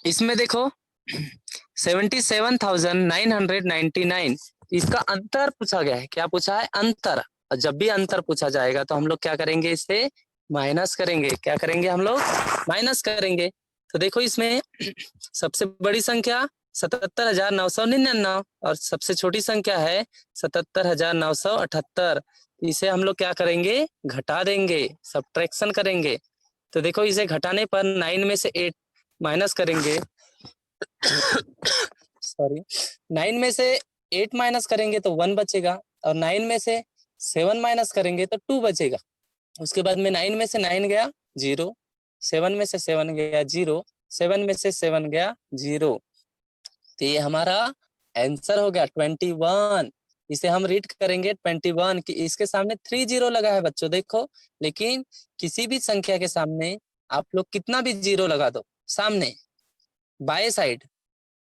इसमें देखो 77,999। इसका अंतर पूछा गया है। क्या पूछा है, अंतर। और जब भी अंतर पूछा जाएगा तो हम लोग क्या करेंगे, इसे माइनस करेंगे। क्या करेंगे हम लोग, माइनस करेंगे। तो देखो इसमें सबसे बड़ी संख्या 77,999 और सबसे छोटी संख्या है 77,978। इसे हम लोग क्या करेंगे, घटा देंगे, सब्ट्रैक्शन करेंगे। तो देखो इसे घटाने पर 9 में से 8 माइनस करेंगे सॉरी 9 में से 8 माइनस करेंगे तो 1 बचेगा, और 9 में से 7 माइनस करेंगे तो 2 बचेगा। उसके बाद में 9 में से 9 गया 0, 7 में से 7 गया 0, 7 में से 7 गया 0। तो ये हमारा आंसर हो गया 21। इसे हम रीड करेंगे 21 कि इसके सामने 30 लगा है बच्चों देखो, लेकिन किसी भी संख्या के सामने आप लोग कितना भी जीरो लगा दो सामने बाय साइड,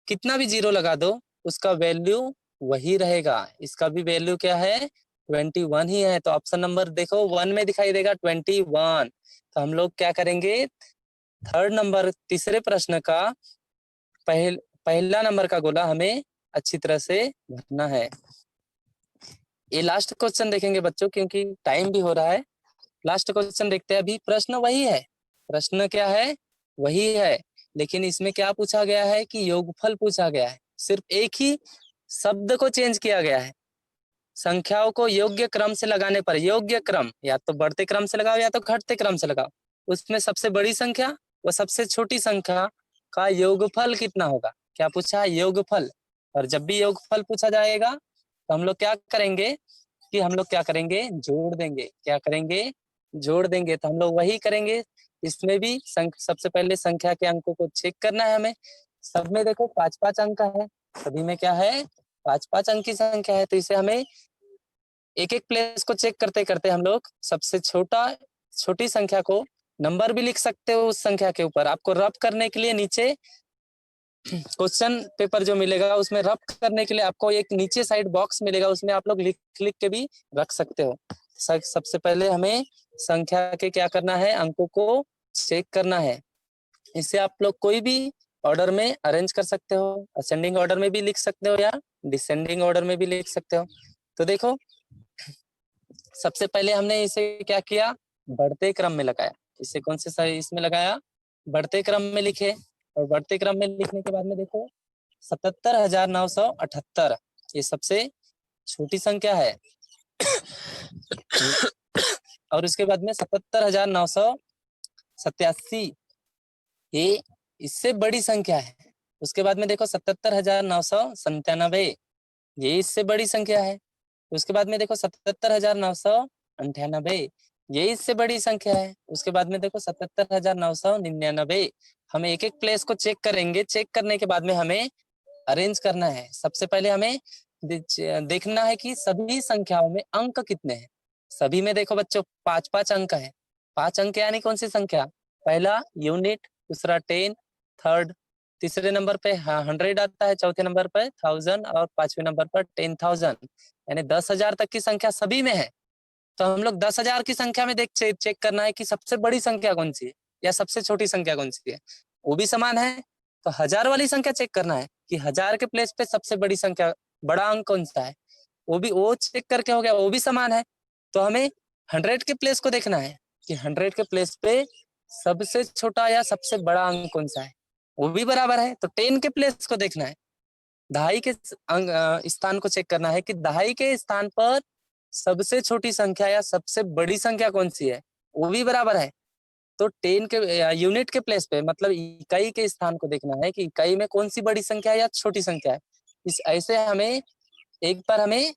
कितना भी जीरो लगा दो उसका वैल्यू वही रहेगा। इसका भी वैल्यू क्या है 21 ही है। तो ऑप्शन नंबर देखो 1 में दिखाई देगा 21। तो हम लोग क्या करेंगे, थर्ड नंबर तीसरे प्रश्न का पहला नंबर का गोला हमें अच्छी तरह से भरना है। ये लास्ट क्वेश्चन देखेंगे बच्चों, क्योंकि टाइम भी हो रहा है। लास्ट क्वेश्चन देखते हैं। अभी प्रश्न वही है, प्रश्न क्या है वही है, लेकिन इसमें क्या पूछा गया है कि योगफल पूछा गया है। सिर्फ एक ही शब्द को चेंज किया गया है। संख्याओं को योग्य क्रम से लगाने पर, योग्य क्रम या तो बढ़ते क्रम से लगाओ या तो घटते क्रम से लगाओ, उसमें सबसे बड़ी संख्या व सबसे छोटी संख्या का योगफल कितना होगा। क्या पूछा है, योगफल। और जब भी योगफल पूछा जाएगा तो हम लोग क्या करेंगे कि हम लोग क्या करेंगे, जोड़ देंगे। क्या करेंगे, जोड़ देंगे। तो हम लोग वही करेंगे। इसमें भी सबसे पहले संख्या के अंकों को चेक करना है हमें। सब में देखो 5-5 अंक है, सभी में क्या है 5-5 अंक की संख्या है। तो इसे हमें एक एक प्लेस को चेक करते करते हम लोग सबसे छोटी संख्या को नंबर भी लिख सकते हो उस संख्या के ऊपर। आपको रब करने के लिए नीचे क्वेश्चन पेपर जो मिलेगा उसमें रब करने के लिए आपको एक नीचे साइड बॉक्स मिलेगा, उसमें आप लोग लिख लिख के भी रख सकते हो। सबसे पहले हमें संख्या के क्या करना है, अंकों को चेक करना है। इसे आप लोग कोई भी ऑर्डर में अरेंज कर सकते हो, असेंडिंग ऑर्डर में भी लिख सकते हो या डिसेंडिंग ऑर्डर में भी लिख सकते हो। तो देखो सबसे पहले हमने इसे क्या किया, बढ़ते क्रम में लगाया। इसे कौन से सही इसमें लगाया, बढ़ते क्रम में लिखे। और बढ़ते क्रम में लिखने के बाद में देखो 77,978 ये सबसे छोटी संख्या है। और उसके बाद में 77,987 ये इससे बड़ी संख्या है। उसके बाद में देखो 77,997 ये इससे बड़ी संख्या है। उसके बाद में देखो 77,998 ये इससे बड़ी संख्या है। उसके बाद में देखो 77,999। हमें एक एक प्लेस को चेक करेंगे। चेक करने के बाद में हमें अरेंज करना है। सबसे पहले हमें देखना है कि सभी संख्याओं में अंक कितने हैं। सभी में देखो बच्चों 5-5 अंक है। 5 अंक यानी कौन सी संख्या, पहला यूनिट, दूसरा 10, थर्ड, तीसरे नंबर पे 100 आता है, चौथे नंबर पर 1000 और पांचवें नंबर पर 10,000, यानी 10,000 तक की संख्या सभी में है। तो हम लोग 10,000 की संख्या में चेक करना है कि सबसे बड़ी संख्या कौन सी है या सबसे छोटी संख्या कौन सी है, वो भी समान है। तो 1000 वाली संख्या चेक करना है कि 1000 के प्लेस पे सबसे बड़ी संख्या, बड़ा अंक कौन सा है, वो चेक करके हो गया, वो भी समान है। तो हमें 100 के प्लेस को देखना है कि 100 के प्लेस पे सबसे छोटा या सबसे बड़ा अंक कौन सा है, वो भी बराबर है। तो 10 के प्लेस को देखना है। दहाई के स्थान को चेक करना है कि दहाई के स्थान पर सबसे छोटी संख्या या सबसे बड़ी संख्या कौन सी है, वो भी बराबर है। तो 10 के यूनिट के प्लेस पे मतलब इकाई के स्थान को देखना है कि इकाई में कौन सी बड़ी संख्या या छोटी संख्या है। इस ऐसे हमें एक बार हमें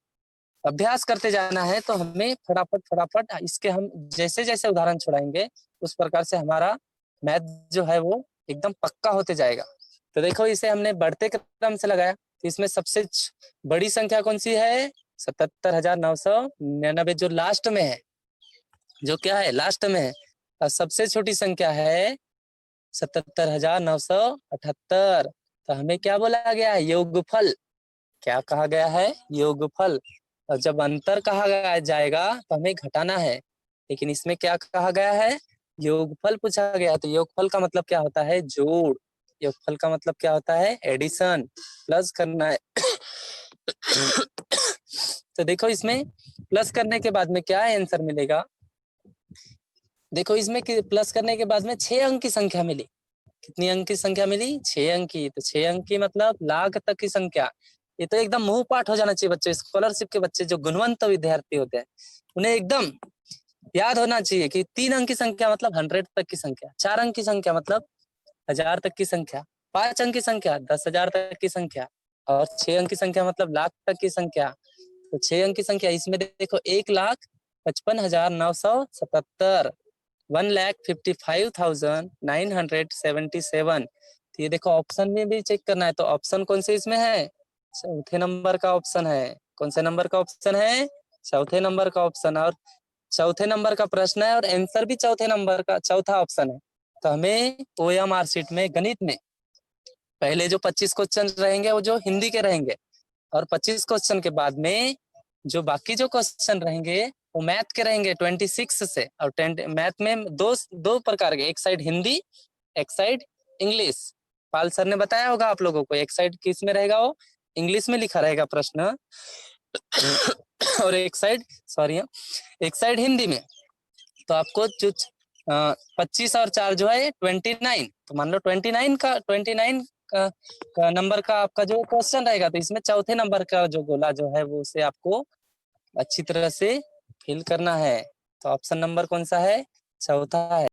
अभ्यास करते जाना है। तो हमें फटाफट इसके हम जैसे जैसे उदाहरण छुड़ाएंगे उस प्रकार से हमारा मैथ जो है वो एकदम पक्का होते जाएगा। तो देखो इसे हमने बढ़ते क्रम से लगाया। तो इसमें सबसे बड़ी संख्या कौन सी है, 77,999 जो लास्ट में है, जो क्या है लास्ट में है। और सबसे छोटी संख्या है 77,978। तो हमें क्या बोला गया है, योगफल। क्या कहा गया है, योगफल। और जब अंतर कहा जाएगा तो हमें घटाना है, लेकिन इसमें क्या कहा गया है, योगफल पूछा गया। तो योगफल का मतलब क्या होता है, जोड़। योगफल का मतलब क्या होता है, एडिशन, प्लस करना है। तो देखो इसमें प्लस करने के बाद में क्या आंसर मिलेगा, देखो इसमें प्लस करने के बाद में 6 अंक की संख्या मिली। कितनी अंक की संख्या मिली, 6 अंक की। तो 6 अंक की मतलब लाख तक की संख्या। ये तो एकदम मुंह पाठ हो जाना चाहिए बच्चों। स्कॉलरशिप के बच्चे जो गुणवंत विद्यार्थी होते हैं उन्हें एकदम याद होना चाहिए कि 3 अंक की संख्या मतलब 100 तक की संख्या, 4 अंक की संख्या मतलब 1000 तक की संख्या, 5 अंक की संख्या 10,000 तक की संख्या, और 6 अंक की संख्या मतलब लाख तक की संख्या। तो 6 अंक की संख्या इसमें देखो 1,55,977, 1,55,977। तो ये देखो ऑप्शन में भी चेक करना है। तो ऑप्शन कौन से इसमें है, चौथे नंबर का ऑप्शन है। कौन से नंबर का ऑप्शन है, चौथे नंबर का ऑप्शन। और चौथे नंबर का प्रश्न है और आंसर भी चौथे नंबर का, चौथा ऑप्शन है। तो हमें OMR शीट में गणित में पहले जो 25 क्वेश्चन रहेंगे वो जो हिंदी के रहेंगे, और 25 क्वेश्चन के बाद में जो बाकी जो क्वेश्चन रहेंगे वो मैथ के रहेंगे 26 से। और मैथ में दो प्रकार के, एक साइड हिंदी, एक साइड इंग्लिश। पाल सर ने बताया होगा आप लोगों को, एक साइड किस में रहेगा, वो इंग्लिश में लिखा रहेगा प्रश्न और एक साइड हिंदी में। तो आपको जो 25 और 4 जो है 29, तो मान लो 29 का नंबर का आपका जो क्वेश्चन रहेगा, तो इसमें चौथे नंबर का जो गोला जो है वो उसे आपको अच्छी तरह से फिल करना है। तो ऑप्शन नंबर कौन सा है, चौथा है।